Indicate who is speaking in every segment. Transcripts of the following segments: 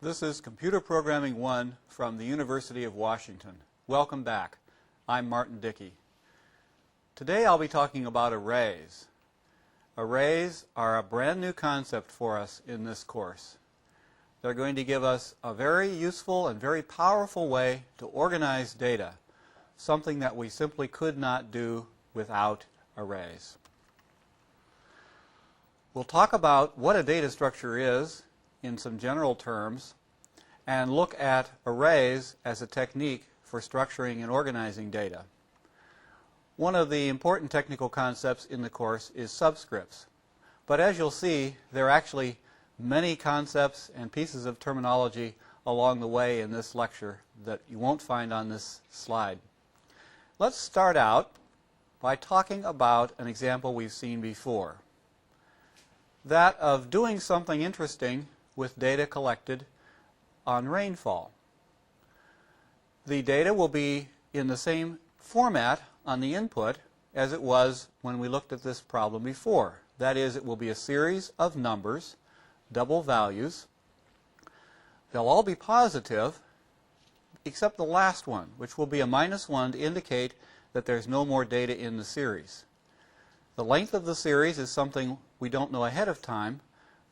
Speaker 1: This is Computer Programming 1 from the University of Washington. Welcome back. I'm Martin Dickey. Today I'll be talking about arrays. Arrays are a brand new concept for us in this course. They're going to give us a very useful and very powerful way to organize data, something that we simply could not do without arrays. We'll talk about what a data structure is in some general terms, and look at arrays as a technique for structuring and organizing data. One of the important technical concepts in the course is subscripts. But as you'll see, there are actually many concepts and pieces of terminology along the way in this lecture that you won't find on this slide. Let's start out by talking about an example we've seen before. That of doing something interesting with data collected on rainfall. The data will be in the same format on the input as it was when we looked at this problem before. That is, it will be a series of numbers, double values. They'll all be positive except the last one, which will be a -1 to indicate that there's no more data in the series. The length of the series is something we don't know ahead of time.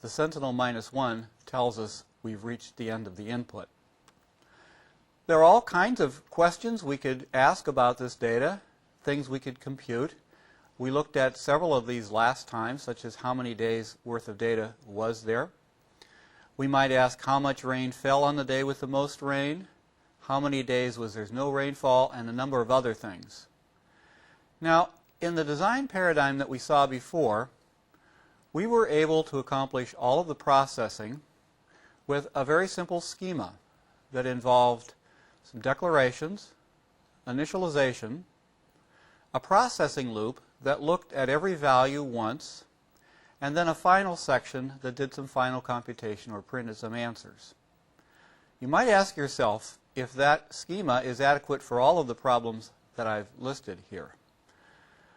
Speaker 1: The sentinel -1 tells us we've reached the end of the input. There are all kinds of questions we could ask about this data, things we could compute. We looked at several of these last time, such as how many days worth of data was there. We might ask how much rain fell on the day with the most rain, how many days was there no rainfall, and a number of other things. Now, in the design paradigm that we saw before, we were able to accomplish all of the processing with a very simple schema that involved some declarations, initialization, a processing loop that looked at every value once, and then a final section that did some final computation or printed some answers. You might ask yourself if that schema is adequate for all of the problems that I've listed here.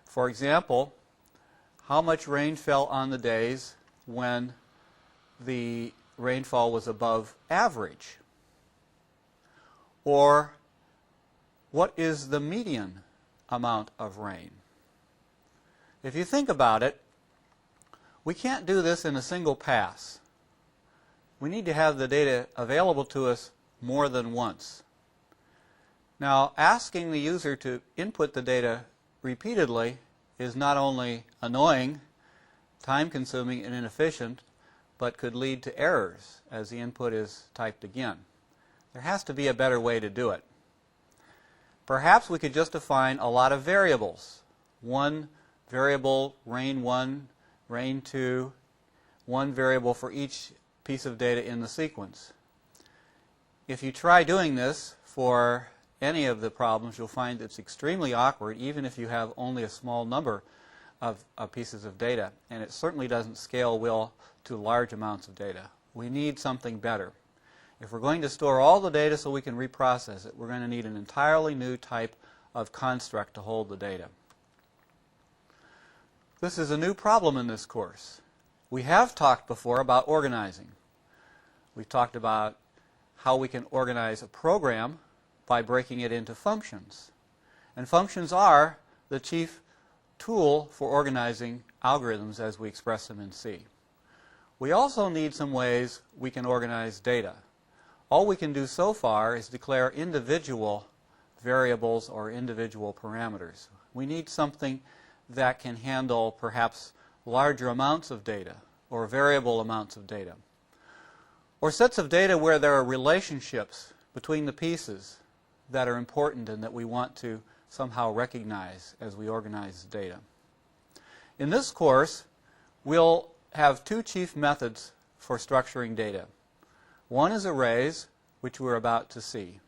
Speaker 1: For example, how much rain fell on the days when the rainfall was above average? Or what is the median amount of rain? If you think about it, we can't do this in a single pass. We need to have the data available to us more than once. Now, asking the user to input the data repeatedly is not only annoying, time-consuming, and inefficient, but could lead to errors as the input is typed again. There has to be a better way to do it. Perhaps we could just define a lot of variables. One variable, rain 1, rain 2, one variable for each piece of data in the sequence. If you try doing this for any of the problems, you'll find it's extremely awkward, even if you have only a small number of pieces of data. And it certainly doesn't scale well to large amounts of data. We need something better. If we're going to store all the data so we can reprocess it, we're going to need an entirely new type of construct to hold the data. This is a new problem in this course. We have talked before about organizing. We've talked about how we can organize a program by breaking it into functions. And functions are the chief tool for organizing algorithms as we express them in C. We also need some ways we can organize data. All we can do so far is declare individual variables or individual parameters. We need something that can handle perhaps larger amounts of data or variable amounts of data, or sets of data where there are relationships between the pieces that are important and that we want to somehow recognize as we organize data. In this course, we'll have two chief methods for structuring data. One is arrays, which we're about to see.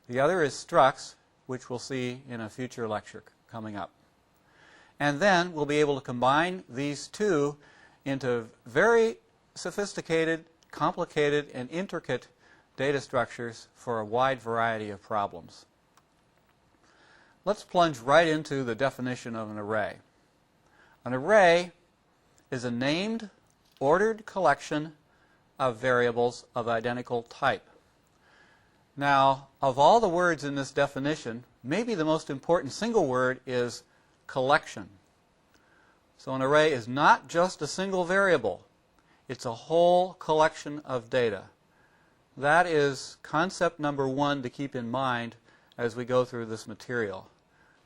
Speaker 1: The other is structs, which we'll see in a future lecture coming up. And then we'll be able to combine these two into very sophisticated, complicated, and intricate data structures for a wide variety of problems. Let's plunge right into the definition of an array. An array is a named, ordered collection of variables of identical type. Now, of all the words in this definition, maybe the most important single word is collection. So an array is not just a single variable. It's a whole collection of data. That is concept number one to keep in mind as we go through this material.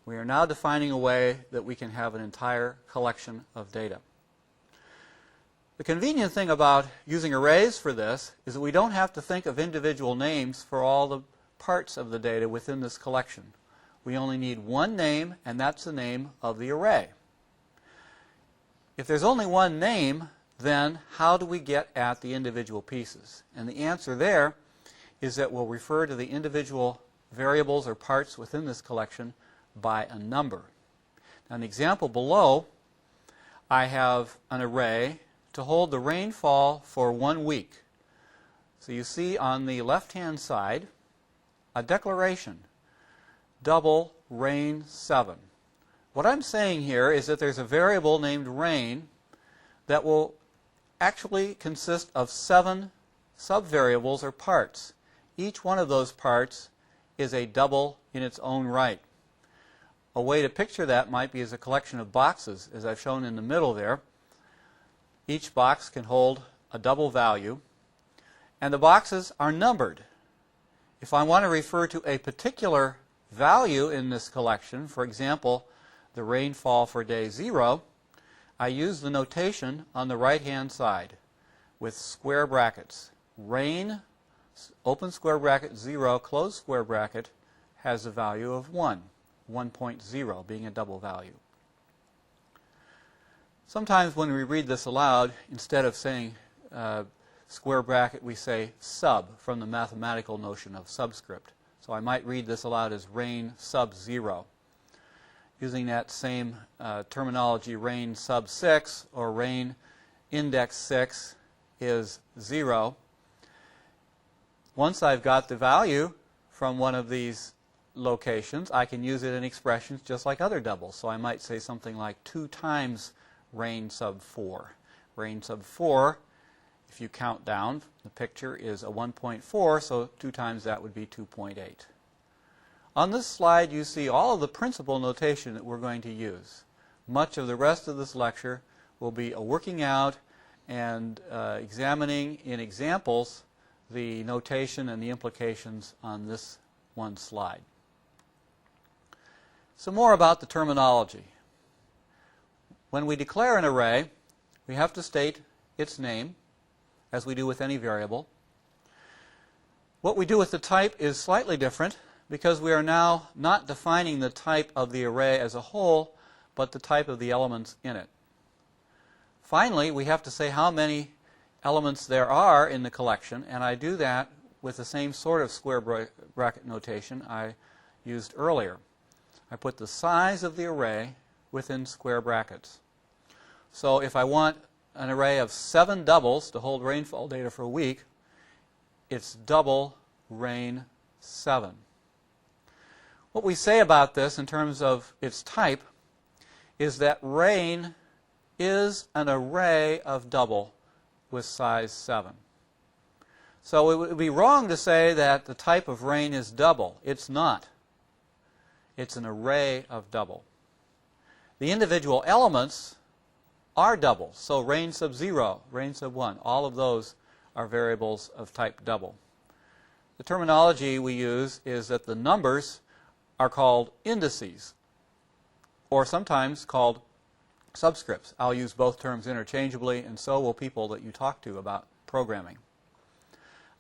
Speaker 1: We are now defining a way that we can have an entire collection of data. The convenient thing about using arrays for this is that we don't have to think of individual names for all the parts of the data within this collection. We only need one name, and that's the name of the array. If there's only one name, then how do we get at the individual pieces? And the answer there is that we'll refer to the individual variables or parts within this collection by a number. Now, in the example below, I have an array to hold the rainfall for 1 week. So you see on the left-hand side a declaration, double rain 7. What I'm saying here is that there's a variable named rain that will actually consist of 7 subvariables or parts. Each one of those parts is a double in its own right. A way to picture that might be as a collection of boxes, as I've shown in the middle there. Each box can hold a double value, and the boxes are numbered. If I want to refer to a particular value in this collection, for example, the rainfall for day 0, I use the notation on the right-hand side with square brackets. Rain, open square bracket, 0, close square bracket, has a value of 1, 1.0 being a double value. Sometimes when we read this aloud, instead of saying square bracket, we say sub, from the mathematical notion of subscript. So I might read this aloud as rain sub 0. Using that same terminology, rain sub 6 or rain index 6 is 0. Once I've got the value from one of these locations, I can use it in expressions just like other doubles. So I might say something like 2 times rain sub 4. Rain sub 4, if you count down, the picture is a 1.4, so 2 times that would be 2.8. On this slide, you see all of the principal notation that we're going to use. Much of the rest of this lecture will be a working out and examining in examples the notation and the implications on this one slide. Some more about the terminology. When we declare an array, we have to state its name, as we do with any variable. What we do with the type is slightly different, because we are now not defining the type of the array as a whole, but the type of the elements in it. Finally, we have to say how many elements there are in the collection, and I do that with the same sort of square bracket notation I used earlier. I put the size of the array within square brackets. So if I want an array of 7 doubles to hold rainfall data for a week, it's double rain 7. What we say about this in terms of its type is that rain is an array of double with size 7. So it would be wrong to say that the type of rain is double. It's not. It's an array of double. The individual elements are doubles. So rain sub 0, rain sub 1, all of those are variables of type double. The terminology we use is that the numbers are called indices, or sometimes called subscripts. I'll use both terms interchangeably, and so will people that you talk to about programming.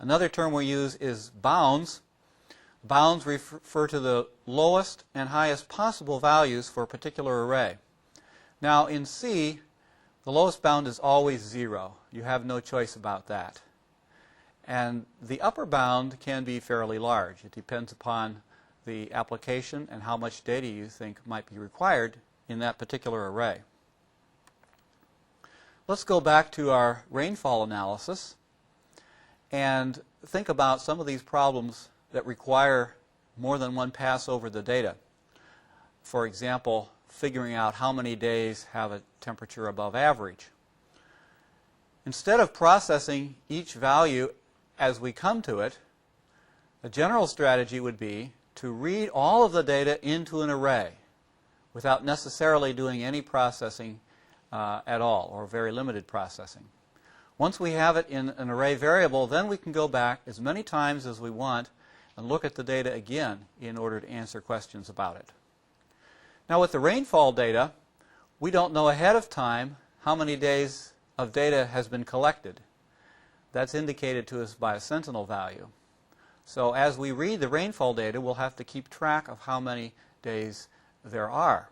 Speaker 1: Another term we use is bounds. Bounds refer to the lowest and highest possible values for a particular array. Now in C, the lowest bound is always 0. You have no choice about that. And the upper bound can be fairly large. It depends upon the application and how much data you think might be required in that particular array. Let's go back to our rainfall analysis and think about some of these problems that require more than one pass over the data. For example, figuring out how many days have a temperature above average. Instead of processing each value as we come to it, a general strategy would be to read all of the data into an array without necessarily doing any processing at all, or very limited processing. Once we have it in an array variable, then we can go back as many times as we want and look at the data again in order to answer questions about it. Now with the rainfall data, we don't know ahead of time how many days of data has been collected. That's indicated to us by a sentinel value. So as we read the rainfall data, we'll have to keep track of how many days there are.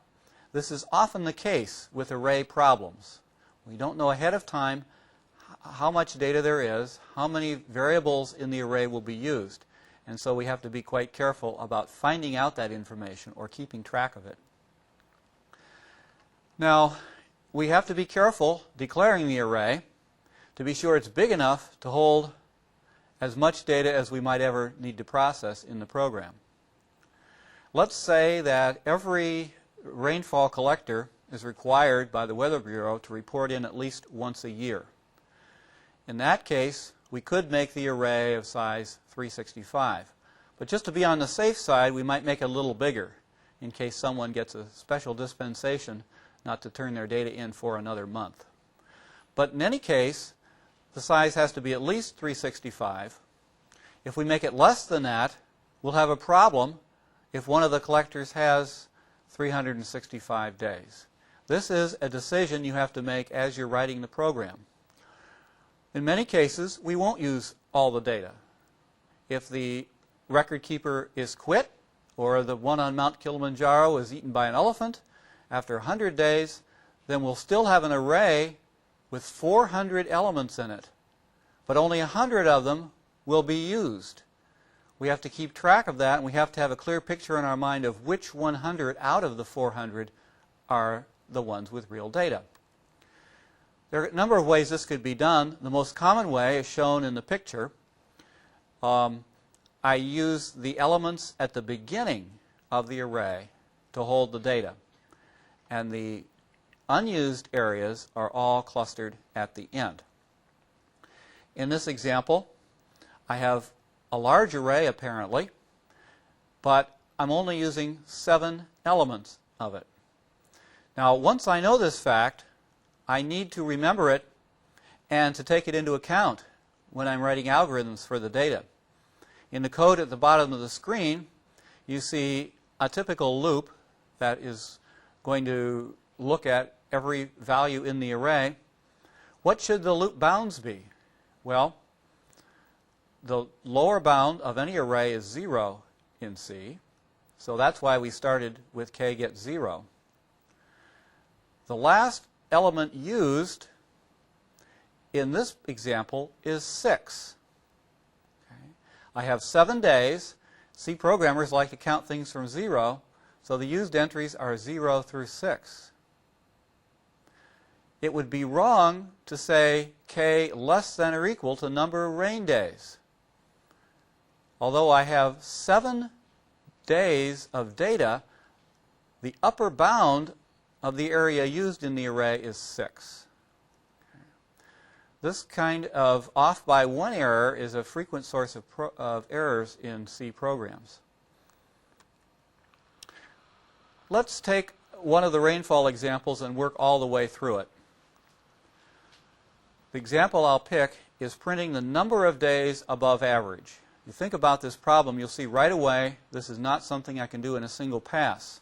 Speaker 1: This is often the case with array problems. We don't know ahead of time how much data there is, how many variables in the array will be used. And so we have to be quite careful about finding out that information or keeping track of it. Now, we have to be careful declaring the array to be sure it's big enough to hold as much data as we might ever need to process in the program. Let's say that every rainfall collector is required by the Weather Bureau to report in at least once a year. In that case, we could make the array of size 365. But just to be on the safe side, we might make it a little bigger in case someone gets a special dispensation not to turn their data in for another month. But in any case, the size has to be at least 365. If we make it less than that, we'll have a problem if one of the collectors has 365 days. This is a decision you have to make as you're writing the program. In many cases, we won't use all the data. If the record keeper is quit, or the one on Mount Kilimanjaro is eaten by an elephant, after 100 days, then we'll still have an array with 400 elements in it. But only 100 of them will be used. We have to keep track of that, and we have to have a clear picture in our mind of which 100 out of the 400 are the ones with real data. There are a number of ways this could be done. The most common way is shown in the picture. I use the elements at the beginning of the array to hold the data. And the unused areas are all clustered at the end. In this example, I have a large array apparently, but I'm only using 7 elements of it. Now, once I know this fact, I need to remember it and to take it into account when I'm writing algorithms for the data. In the code at the bottom of the screen, you see a typical loop that is going to look at every value in the array. What should the loop bounds be? Well, the lower bound of any array is 0 in C, so that's why we started with k get 0. The last element used in this example is 6. Okay. I have 7 days. C programmers like to count things from 0, so the used entries are 0 through 6. It would be wrong to say k less than or equal to number of rain days. Although I have 7 days of data, the upper bound of the area used in the array is 6. Okay. This kind of off by 1 error is a frequent source of errors in C programs. Let's take one of the rainfall examples and work all the way through it. The example I'll pick is printing the number of days above average. You think about this problem, you'll see right away this is not something I can do in a single pass.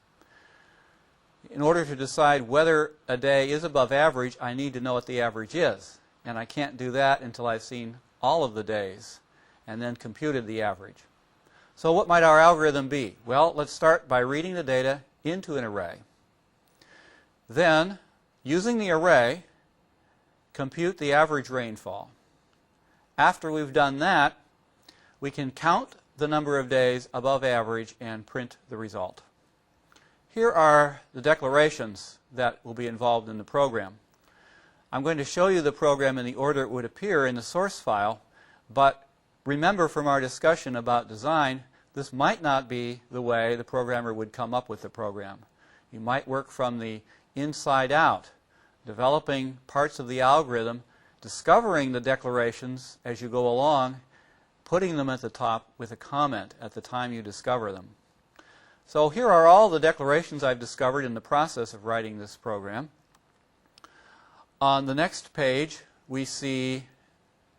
Speaker 1: In order to decide whether a day is above average, I need to know what the average is. And I can't do that until I've seen all of the days and then computed the average. So what might our algorithm be? Well, let's start by reading the data into an array. Then, using the array, compute the average rainfall. After we've done that, we can count the number of days above average and print the result. Here are the declarations that will be involved in the program. I'm going to show you the program in the order it would appear in the source file, but remember from our discussion about design, this might not be the way the programmer would come up with the program. You might work from the inside out, developing parts of the algorithm discovering the declarations as you go along, putting them at the top with a comment at the time you discover them. So here are all the declarations I've discovered in the process of writing this program. On the next page, we see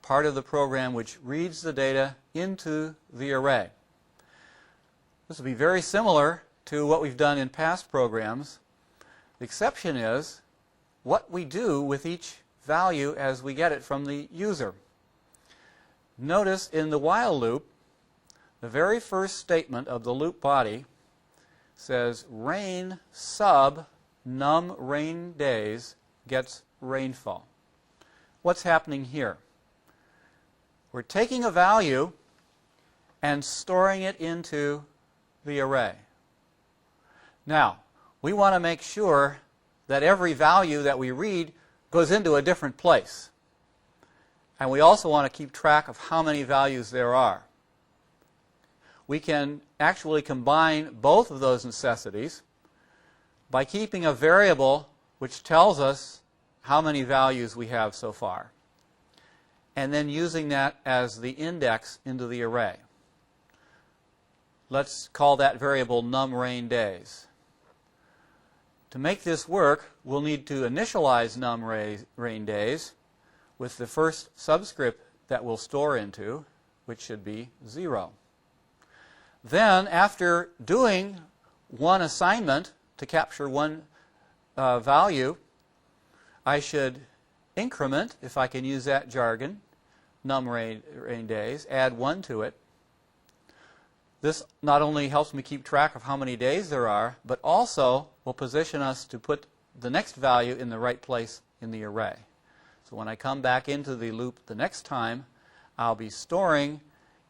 Speaker 1: part of the program which reads the data into the array. This will be very similar to what we've done in past programs. The exception is what we do with each value as we get it from the user. Notice in the while loop, the very first statement of the loop body says rain sub num rain days gets rainfall. What's happening here? We're taking a value and storing it into the array. Now, we want to make sure that every value that we read goes into a different place. And we also want to keep track of how many values there are. We can actually combine both of those necessities by keeping a variable which tells us how many values we have so far, and then using that as the index into the array. Let's call that variable num rain days. To make this work, we'll need to initialize num rain days with the first subscript that we'll store into, which should be 0. Then, after doing one assignment to capture one value, I should increment, if I can use that jargon, num rain days, add 1 to it. This not only helps me keep track of how many days there are, but also will position us to put the next value in the right place in the array. So when I come back into the loop the next time, I'll be storing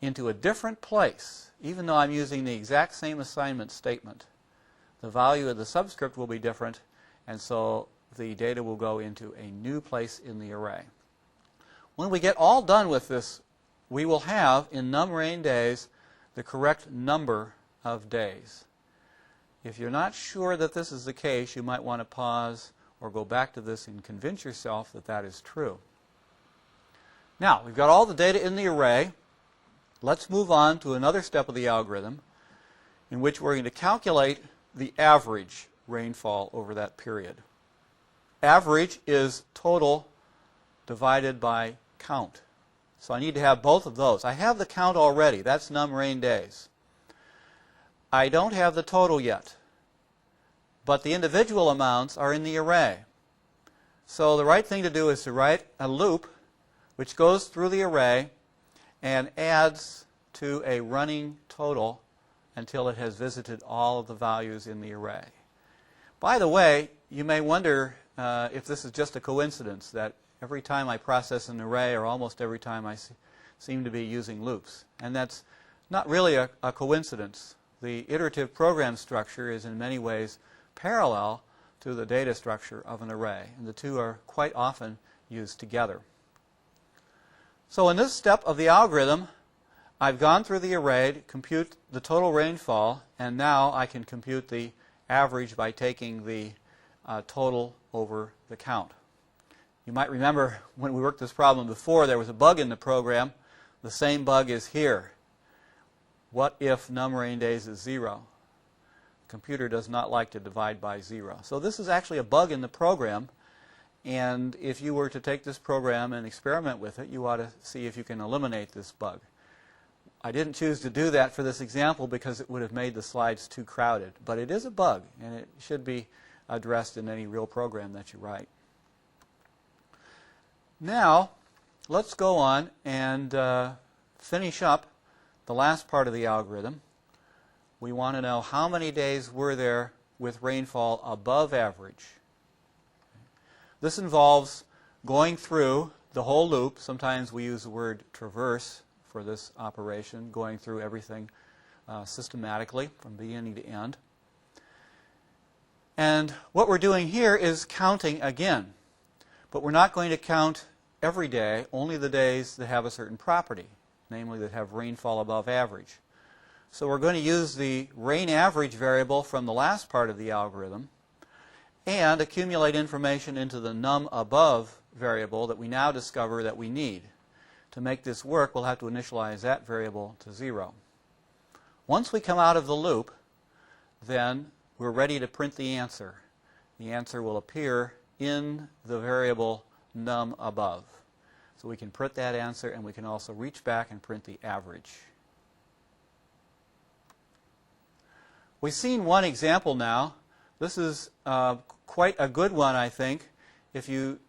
Speaker 1: into a different place, even though I'm using the exact same assignment statement. The value of the subscript will be different, and so the data will go into a new place in the array. When we get all done with this, we will have in num rain days the correct number of days. If you're not sure that this is the case, you might want to pause or go back to this and convince yourself that that is true. Now, we've got all the data in the array. Let's move on to another step of the algorithm in which we're going to calculate the average rainfall over that period. Average is total divided by count. So I need to have both of those. I have the count already. That's num rain days. I don't have the total yet, but the individual amounts are in the array. So the right thing to do is to write a loop which goes through the array and adds to a running total until it has visited all of the values in the array. By the way, you may wonder if this is just a coincidence that every time I process an array, or almost every time, I seem to be using loops. And that's not really a coincidence. The iterative program structure is in many ways parallel to the data structure of an array, and the two are quite often used together. So in this step of the algorithm, I've gone through the array to compute the total rainfall, and now I can compute the average by taking the total over the count. You might remember when we worked this problem before, there was a bug in the program. The same bug is here. What if num rain days is 0? The computer does not like to divide by 0. So this is actually a bug in the program, and if you were to take this program and experiment with it, you ought to see if you can eliminate this bug. I didn't choose to do that for this example because it would have made the slides too crowded, but it is a bug, and it should be addressed in any real program that you write. Now, let's go on and finish up the last part of the algorithm. We want to know how many days were there with rainfall above average. This involves going through the whole loop. Sometimes we use the word traverse for this operation, going through everything systematically from beginning to end. And what we're doing here is counting again. But we're not going to count every day, only the days that have a certain property, namely that have rainfall above average. So we're going to use the rain average variable from the last part of the algorithm and accumulate information into the num above variable that we now discover that we need. To make this work, we'll have to initialize that variable to 0. Once we come out of the loop, then we're ready to print the answer. The answer will appear in the variable num above. So we can print that answer, and we can also reach back and print the average. We've seen one example now. This is quite a good one, I think. If you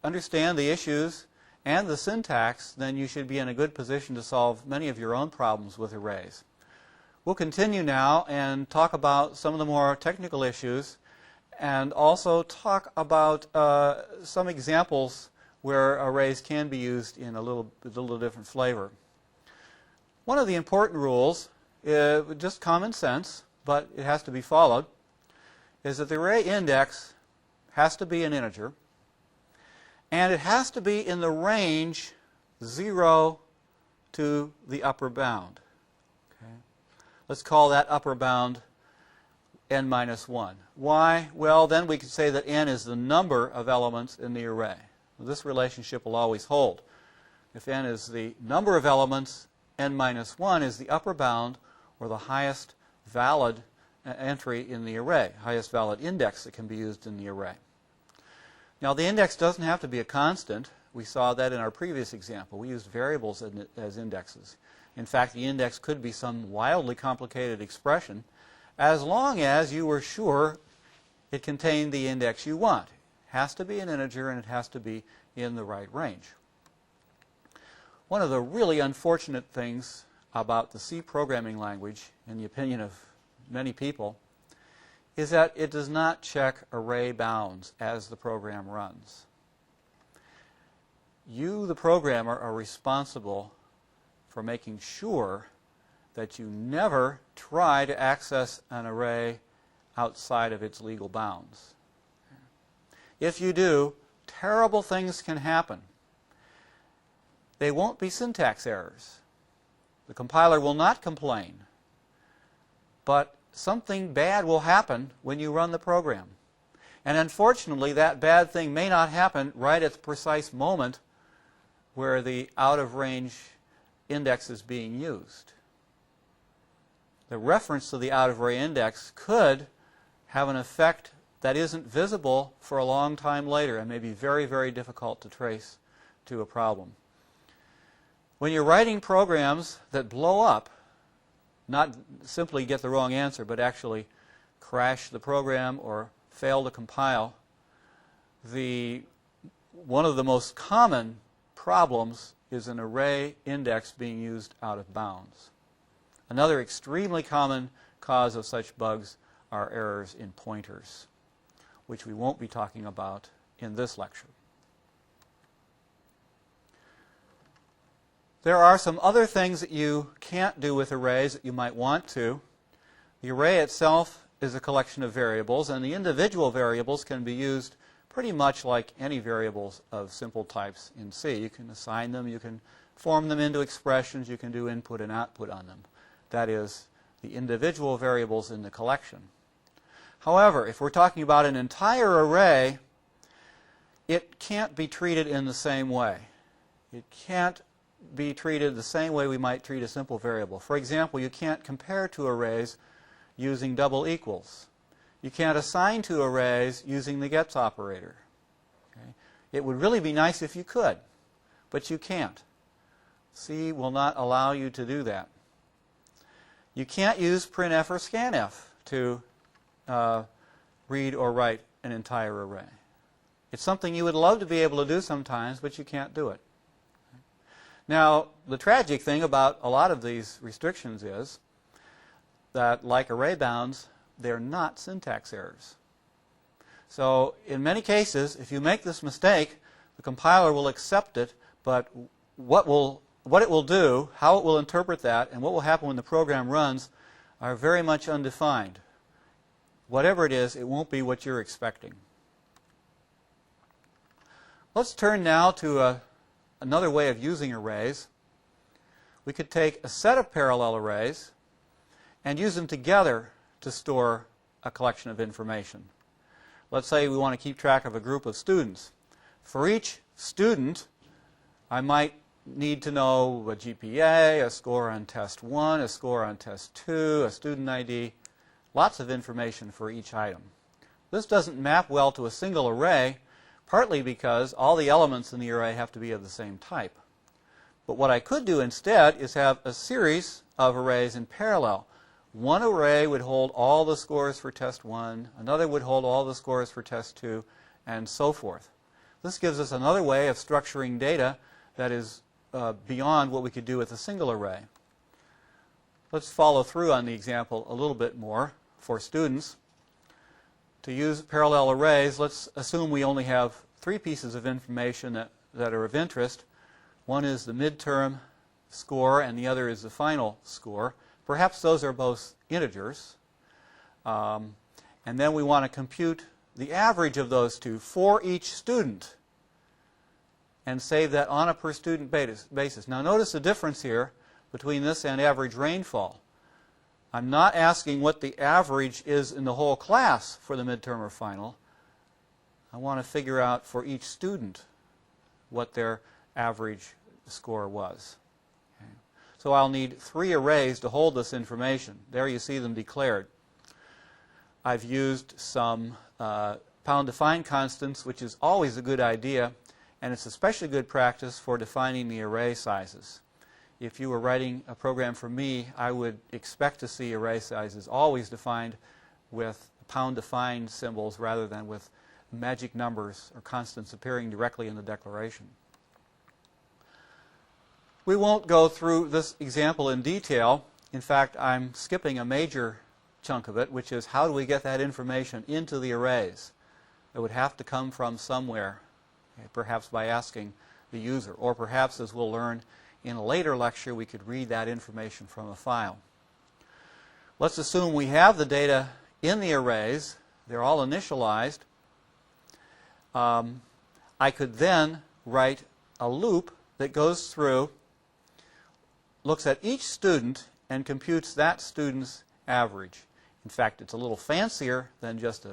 Speaker 1: understand the issues and the syntax, then you should be in a good position to solve many of your own problems with arrays. We'll continue now and talk about some of the more technical issues, and also talk about some examples where arrays can be used in a little different flavor. One of the important rules, just common sense, but it has to be followed, is that the array index has to be an integer, and it has to be in the range 0 to the upper bound. Okay. Let's call that upper bound n minus 1. Why? Well, then we could say that n is the number of elements in the array. This relationship will always hold. If n is the number of elements, n minus 1 is the upper bound, or the highest valid entry in the array, highest valid index that can be used in the array. Now, the index doesn't have to be a constant. We saw that in our previous example. We used variables as indexes. In fact, the index could be some wildly complicated expression, as long as you were sure it contained the index you want. It has to be an integer, and it has to be in the right range. One of the really unfortunate things about the C programming language, in the opinion of many people, is that it does not check array bounds as the program runs. You, the programmer, are responsible for making sure that you never try to access an array outside of its legal bounds. If you do, terrible things can happen. They won't be syntax errors. The compiler will not complain. But something bad will happen when you run the program. And unfortunately, that bad thing may not happen right at the precise moment where the out-of-range index is being used. The reference to the out-of-range index could have an effect that isn't visible for a long time later and may be very, very difficult to trace to a problem. When you're writing programs that blow up, not simply get the wrong answer, but actually crash the program or fail to compile, one of the most common problems is an array index being used out of bounds. Another extremely common cause of such bugs are errors in pointers, which we won't be talking about in this lecture. There are some other things that you can't do with arrays that you might want to. The array itself is a collection of variables, and the individual variables can be used pretty much like any variables of simple types in C. You can assign them, you can form them into expressions, you can do input and output on them. That is, the individual variables in the collection. However, if we're talking about an entire array, it can't be treated in the same way. It can't be treated the same way we might treat a simple variable. For example, you can't compare two arrays using double equals. You can't assign two arrays using the gets operator. Okay? It would really be nice if you could, but you can't. C will not allow you to do that. You can't use printf or scanf to read or write an entire array. It's something you would love to be able to do sometimes, but you can't do it. Now, the tragic thing about a lot of these restrictions is that, like array bounds, they're not syntax errors. So, in many cases, if you make this mistake, the compiler will accept it, but what it will do, how it will interpret that, and what will happen when the program runs are very much undefined. Whatever it is, it won't be what you're expecting. Let's turn now to another way of using arrays. We could take a set of parallel arrays and use them together to store a collection of information. Let's say we want to keep track of a group of students. For each student, I might need to know a GPA, a score on test 1, a score on test 2, a student ID, lots of information for each item. This doesn't map well to a single array, partly because all the elements in the array have to be of the same type. But what I could do instead is have a series of arrays in parallel. One array would hold all the scores for test 1, another would hold all the scores for test 2, and so forth. This gives us another way of structuring data that is beyond what we could do with a single array. Let's follow through on the example a little bit more for students. To use parallel arrays, let's assume we only have 3 pieces of information that are of interest. One is the midterm score and the other is the final score. Perhaps those are both integers. And then we want to compute the average of those two for each student and save that on a per student basis. Now notice the difference here between this and average rainfall. I'm not asking what the average is in the whole class for the midterm or final. I want to figure out for each student what their average score was. Okay. So I'll need 3 arrays to hold this information. There you see them declared. I've used some pound-defined constants, which is always a good idea, and it's especially good practice for defining the array sizes. If you were writing a program for me, I would expect to see array sizes always defined with pound-defined symbols rather than with magic numbers or constants appearing directly in the declaration. We won't go through this example in detail. In fact, I'm skipping a major chunk of it, which is how do we get that information into the arrays? It would have to come from somewhere, okay, perhaps by asking the user, or perhaps, as we'll learn in a later lecture, we could read that information from a file. Let's assume we have the data in the arrays. They're all initialized. I could then write a loop that goes through, looks at each student, and computes that student's average. In fact, it's a little fancier than just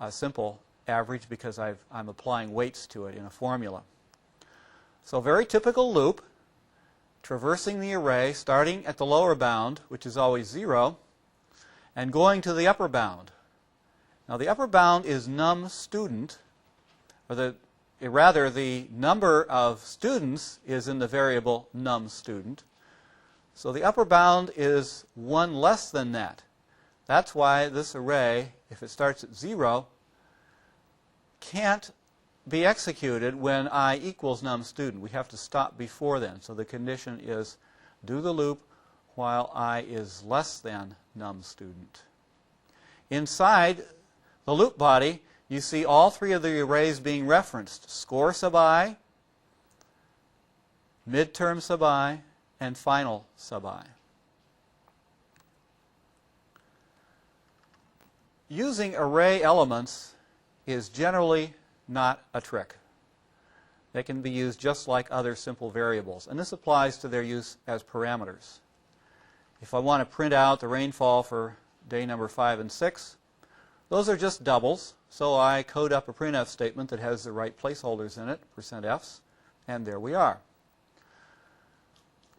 Speaker 1: a simple average because I'm applying weights to it in a formula. So a very typical loop, traversing the array, starting at the lower bound, which is always 0, and going to the upper bound. Now the upper bound is num student, or rather the number of students is in the variable num student. So the upper bound is 1 less than that. That's why this array, if it starts at 0, can't be executed when I equals num student. We have to stop before then. So the condition is do the loop while I is less than num student. Inside the loop body, you see all 3 of the arrays being referenced. Score sub I, midterm sub I, and final sub I. Using array elements is generally not a trick. They can be used just like other simple variables, and this applies to their use as parameters. If I want to print out the rainfall for day number 5 and 6, those are just doubles, so I code up a printf statement that has the right placeholders in it, %fs, and there we are.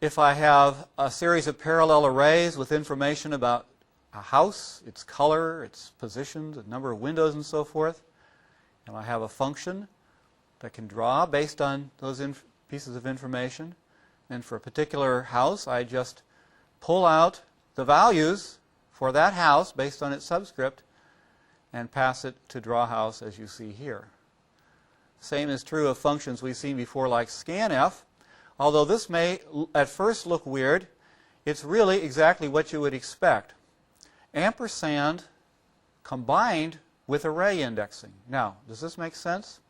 Speaker 1: If I have a series of parallel arrays with information about a house, its color, its position, the number of windows, and so forth, and I have a function that can draw based on those pieces of information, and for a particular house, I just pull out the values for that house based on its subscript and pass it to draw house as you see here. Same is true of functions we've seen before like scanf. Although this may at first look weird, it's really exactly what you would expect. Ampersand combined with array indexing. Now, does this make sense?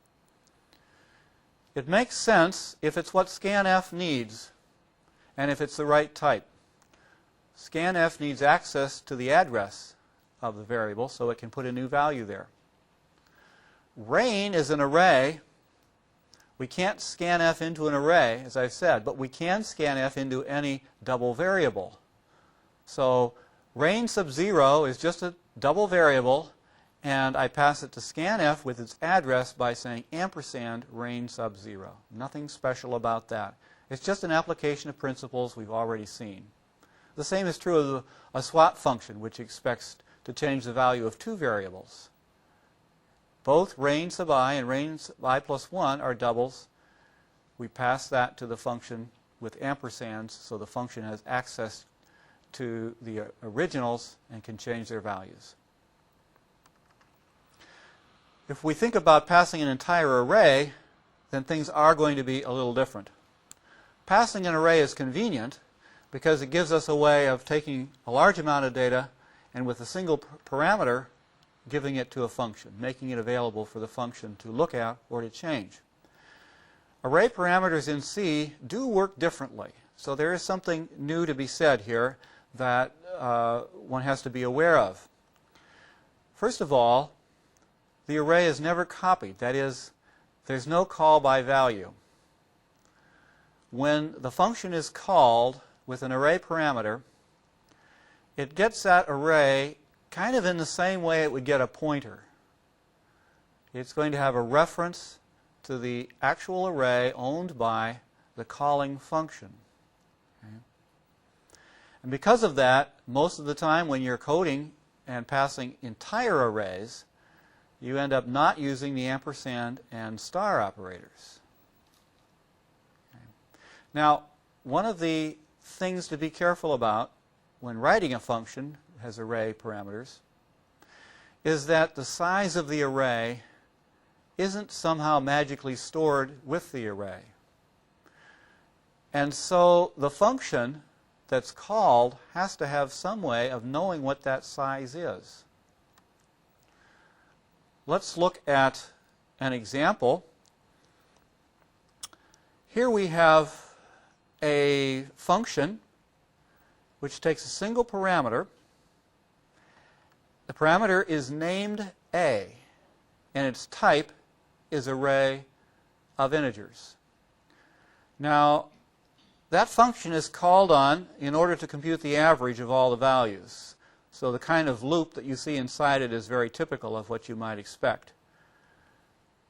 Speaker 1: It makes sense if it's what scanf needs and if it's the right type. Scanf needs access to the address of the variable so it can put a new value there. Rain is an array. We can't scanf into an array, as I've said, but we can scanf into any double variable. So rain sub 0 is just a double variable, and I pass it to scanf with its address by saying ampersand range sub 0. Nothing special about that. It's just an application of principles we've already seen. The same is true of a swap function, which expects to change the value of two variables. Both range sub I and range sub I plus 1 are doubles. We pass that to the function with ampersands, so the function has access to the originals and can change their values. If we think about passing an entire array, then things are going to be a little different. Passing an array is convenient because it gives us a way of taking a large amount of data and with a single parameter giving it to a function, making it available for the function to look at or to change. Array parameters in C do work differently. So there is something new to be said here that one has to be aware of. First of all, the array is never copied. That is, there's no call by value. When the function is called with an array parameter, it gets that array kind of in the same way it would get a pointer. It's going to have a reference to the actual array owned by the calling function. Okay. And because of that, most of the time when you're coding and passing entire arrays, you end up not using the ampersand and star operators. Okay. Now, one of the things to be careful about when writing a function that has array parameters is that the size of the array isn't somehow magically stored with the array. And so the function that's called has to have some way of knowing what that size is. Let's look at an example. Here we have a function which takes a single parameter. The parameter is named A, and its type is array of integers. Now, that function is called on in order to compute the average of all the values. So the kind of loop that you see inside it is very typical of what you might expect.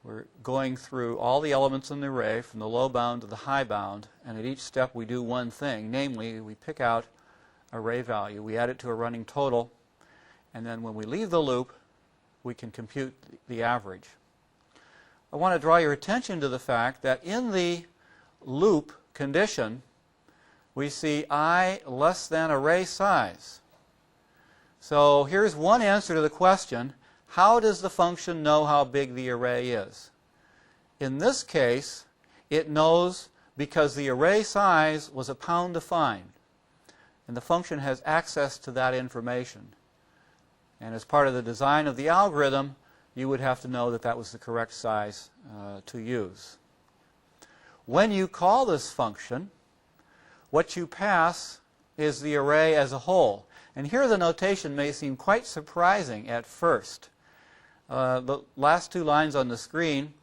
Speaker 1: We're going through all the elements in the array from the low bound to the high bound, and at each step we do one thing, namely we pick out array value, we add it to a running total, and then when we leave the loop we can compute the average. I want to draw your attention to the fact that in the loop condition we see I less than array size. So here's one answer to the question, how does the function know how big the array is? In this case, it knows because the array size was a pound to find, and the function has access to that information. And as part of the design of the algorithm, you would have to know that that was the correct size to use. When you call this function, what you pass is the array as a whole. And here the notation may seem quite surprising at first. The last two lines on the screen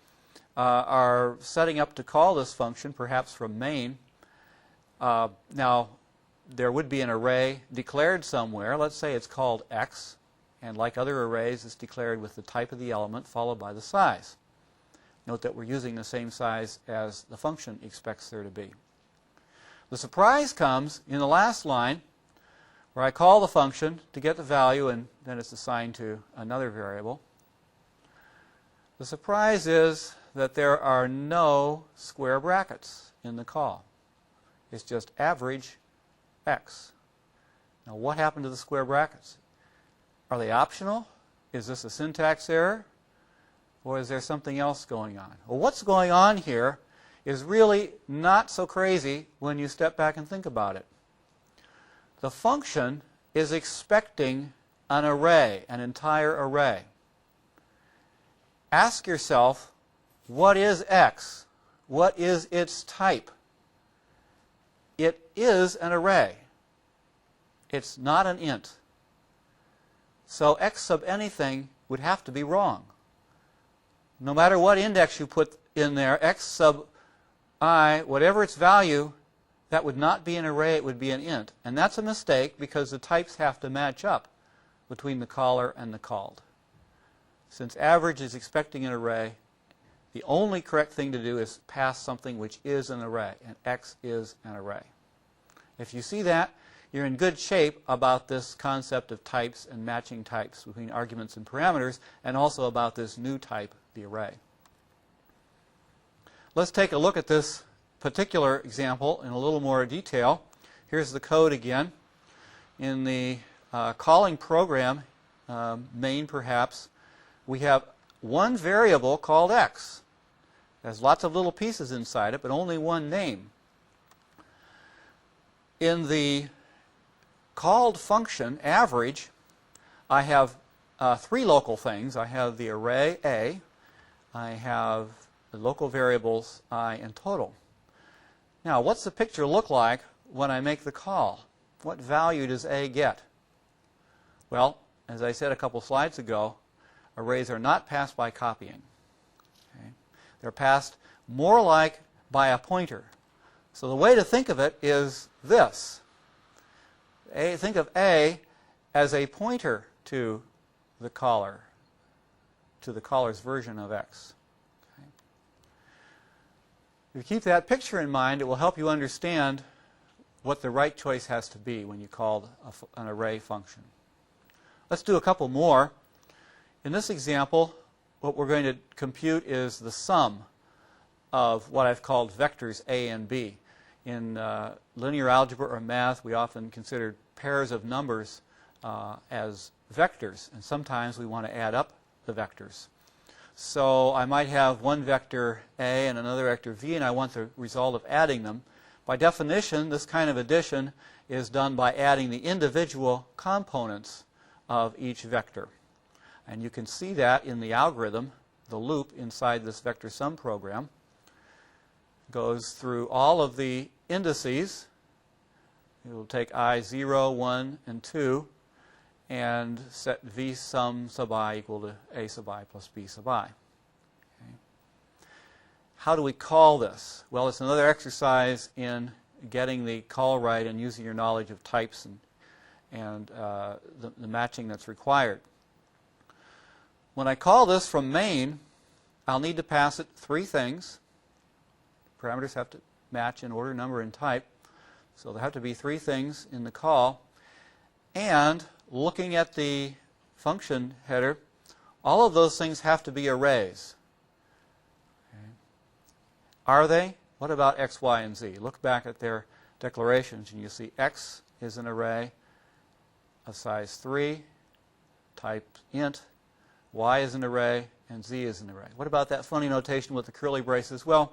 Speaker 1: are setting up to call this function, perhaps from main. Now, there would be an array declared somewhere. Let's say it's called x, and like other arrays, it's declared with the type of the element followed by the size. Note that we're using the same size as the function expects there to be. The surprise comes in the last line, where I call the function to get the value and then it's assigned to another variable. The surprise is that there are no square brackets in the call. It's just average x. Now what happened to the square brackets? Are they optional? Is this a syntax error? Or is there something else going on? Well, what's going on here is really not so crazy when you step back and think about it. The function is expecting an array, an entire array. Ask yourself, what is x? What is its type? It is an array. It's not an int. So x sub anything would have to be wrong. No matter what index you put in there, x sub I, whatever its value, that would not be an array, it would be an int. And that's a mistake because the types have to match up between the caller and the called. Since average is expecting an array, the only correct thing to do is pass something which is an array, and X is an array. If you see that, you're in good shape about this concept of types and matching types between arguments and parameters, and also about this new type, the array. Let's take a look at this particular example in a little more detail. Here's the code again. In the calling program, main perhaps, we have one variable called X. There's lots of little pieces inside it, but only one name. In the called function, average, I have three local things. I have the array A, I have the local variables I and total. Now, what's the picture look like when I make the call? What value does A get? Well, as I said a couple slides ago, arrays are not passed by copying. Okay? They're passed more like by a pointer. So the way to think of it is this. Think of A as a pointer to the caller, to the caller's version of X. Okay? If you keep that picture in mind, it will help you understand what the right choice has to be when you call an array function. Let's do a couple more. In this example, what we're going to compute is the sum of what I've called vectors A and B. In linear algebra or math, we often consider pairs of numbers as vectors, and sometimes we want to add up the vectors. So I might have one vector A and another vector V, and I want the result of adding them. By definition, this kind of addition is done by adding the individual components of each vector. And you can see that in the algorithm, the loop inside this vector sum program goes through all of the indices. It will take I 0, 1, and 2 and set V sum sub I equal to A sub I plus B sub I. Okay. How do we call this? Well, it's another exercise in getting the call right and using your knowledge of types and the matching that's required. When I call this from main, I'll need to pass it three things. Parameters have to match in order, number, and type. So there have to be three things in the call. And looking at the function header, all of those things have to be arrays. Okay. Are they? What about X, Y, and Z? Look back at their declarations and you see X is an array of size 3, type int, Y is an array, and Z is an array. What about that funny notation with the curly braces? Well,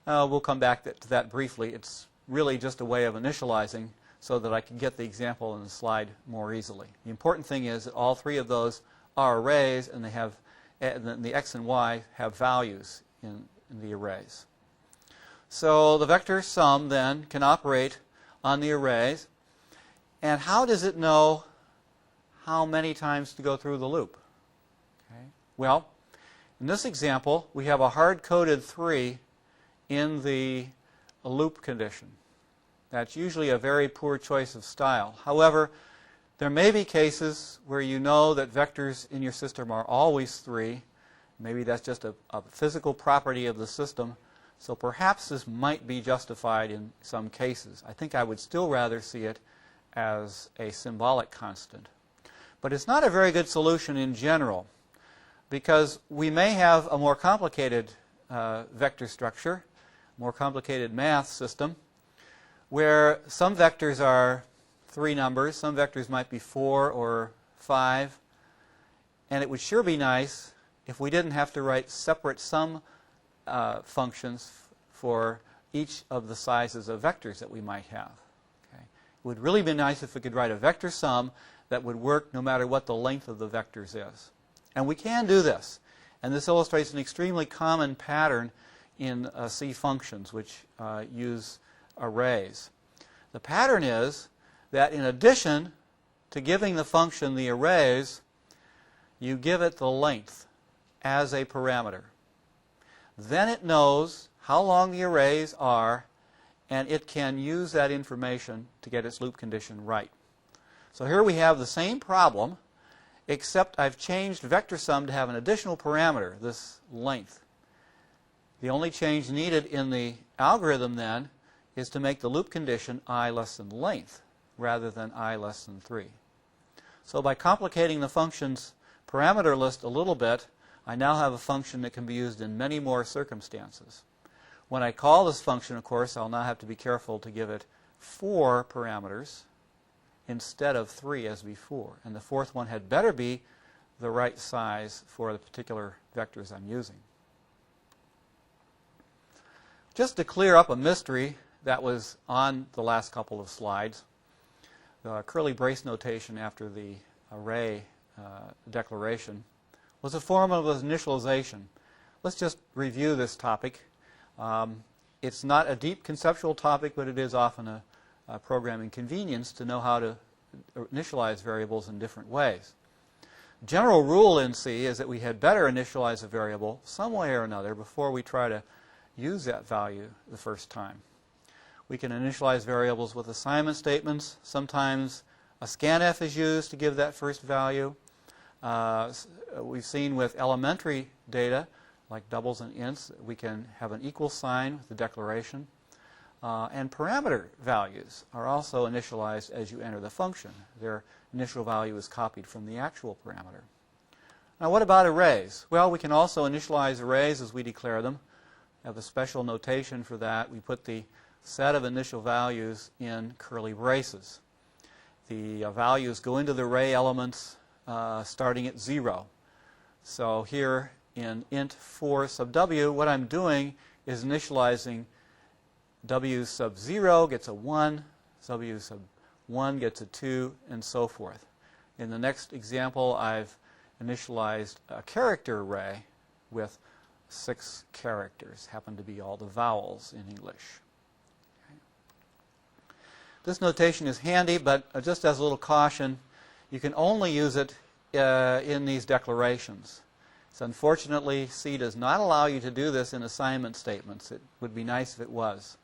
Speaker 1: we'll come back to that briefly. It's really just a way of initializing so that I can get the example in the slide more easily. The important thing is that all three of those are arrays, and they have the X and Y have values in the arrays. So the vector sum then can operate on the arrays. And how does it know how many times to go through the loop? Okay. Well, in this example, we have a hard-coded 3 in the loop condition. That's usually a very poor choice of style. However, there may be cases where you know that vectors in your system are always 3. Maybe that's just a physical property of the system. So perhaps this might be justified in some cases. I think I would still rather see it as a symbolic constant. But it's not a very good solution in general, because we may have a more complicated vector structure, more complicated math system, where some vectors are 3 numbers, some vectors might be 4 or 5, and it would sure be nice if we didn't have to write separate sum functions for each of the sizes of vectors that we might have. Okay. It would really be nice if we could write a vector sum that would work no matter what the length of the vectors is. And we can do this. And this illustrates an extremely common pattern in C functions, which use arrays. The pattern is that in addition to giving the function the arrays, you give it the length as a parameter. Then it knows how long the arrays are, and it can use that information to get its loop condition right. So here we have the same problem, except I've changed vector sum to have an additional parameter, this length. The only change needed in the algorithm then is to make the loop condition I less than length rather than I less than 3. So by complicating the function's parameter list a little bit, I now have a function that can be used in many more circumstances. When I call this function, of course, I'll now have to be careful to give it 4 parameters instead of 3 as before. And the fourth one had better be the right size for the particular vectors I'm using. Just to clear up a mystery that was on the last couple of slides, the curly brace notation after the array declaration was a form of initialization. Let's just review this topic. It's not a deep conceptual topic, but it is often a programming convenience to know how to initialize variables in different ways. General rule in C is that we had better initialize a variable some way or another before we try to use that value the first time. We can initialize variables with assignment statements. Sometimes a scanf is used to give that first value. We've seen with elementary data, like doubles and ints, we can have an equal sign with the declaration. And parameter values are also initialized as you enter the function. Their initial value is copied from the actual parameter. Now what about arrays? Well, we can also initialize arrays as we declare them. We have a special notation for that. We put the set of initial values in curly braces. The values go into the array elements starting at 0. So here in int 4 sub w, what I'm doing is initializing w sub 0 gets a 1, w sub 1 gets a 2, and so forth. In the next example, I've initialized a character array with 6 characters, happen to be all the vowels in English. This notation is handy, but just as a little caution, you can only use it in these declarations. So unfortunately, C does not allow you to do this in assignment statements. It would be nice if it was.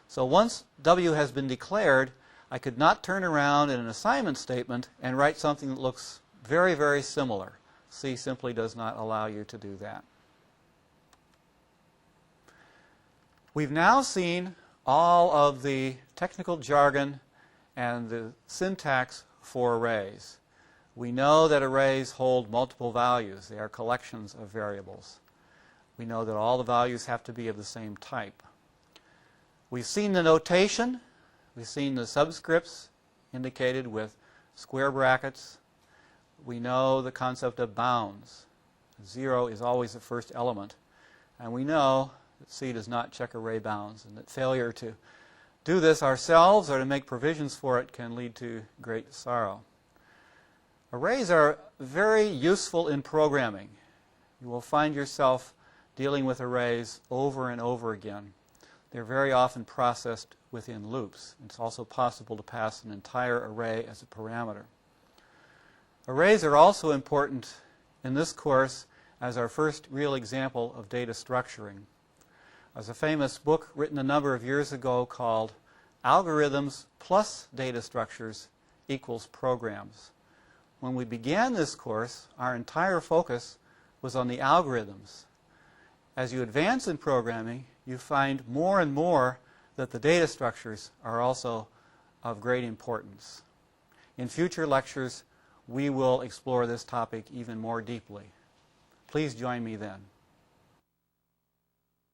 Speaker 1: So once W has been declared, I could not turn around in an assignment statement and write something that looks very, very similar. C simply does not allow you to do that. We've now seen all of the technical jargon and the syntax for arrays. We know that arrays hold multiple values. They are collections of variables. We know that all the values have to be of the same type. We've seen the notation. We've seen the subscripts indicated with square brackets. We know the concept of bounds. 0 is always the first element. And we know that C does not check array bounds, and that failure to do this ourselves or to make provisions for it can lead to great sorrow. Arrays are very useful in programming. You will find yourself dealing with arrays over and over again. They're very often processed within loops. It's also possible to pass an entire array as a parameter. Arrays are also important in this course as our first real example of data structuring. There's a famous book written a number of years ago called Algorithms plus Data Structures equals Programs. When we began this course, our entire focus was on the algorithms. As you advance in programming, you find more and more that the data structures are also of great importance. In future lectures, we will explore this topic even more deeply. Please join me then.